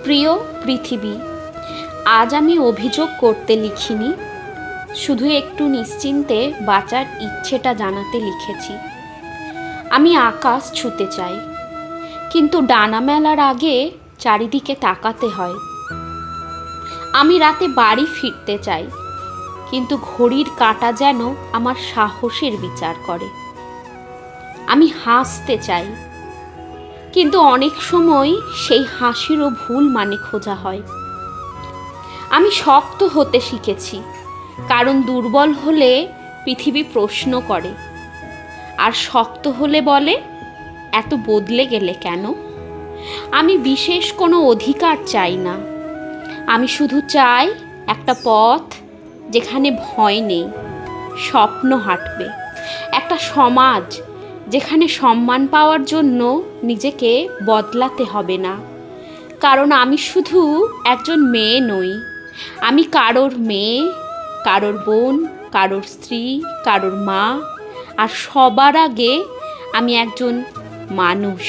প্রিয় পৃথিবী, আজ আমি অভিযোগ করতে লিখিনি, শুধু একটু নিশ্চিন্তে বাঁচার ইচ্ছেটা জানাতে লিখেছি। আমি আকাশ ছুঁতে চাই, কিন্তু ডানা মেলার আগে চারিদিকে তাকাতে হয়। আমি রাতে বাড়ি ফিরতে চাই, কিন্তু ঘড়ির কাঁটা যেন আমার সাহসের বিচার করে। আমি হাসতে চাই, কিন্তু অনেক সময় সেই হাসিরও ভুল মানে খোঁজা হয়। আমি শক্ত হতে শিখেছি, কারণ দুর্বল হলে পৃথিবী প্রশ্ন করে, আর শক্ত হলে বলে এত বদলে গেলে কেন। আমি বিশেষ কোনো অধিকার চাই না, আমি শুধু চাই একটা পথ যেখানে ভয় নেই, স্বপ্ন হাঁটবে, একটা সমাজ যেখানে সম্মান পাওয়ার জন্য নিজেকে বদলাতে হবে না। কারণ আমি শুধু একজন মেয়ে নই, আমি কারোর মেয়ে, কারোর বোন, কারোর স্ত্রী, কারোর মা, আর সবার আগে আমি একজন মানুষ।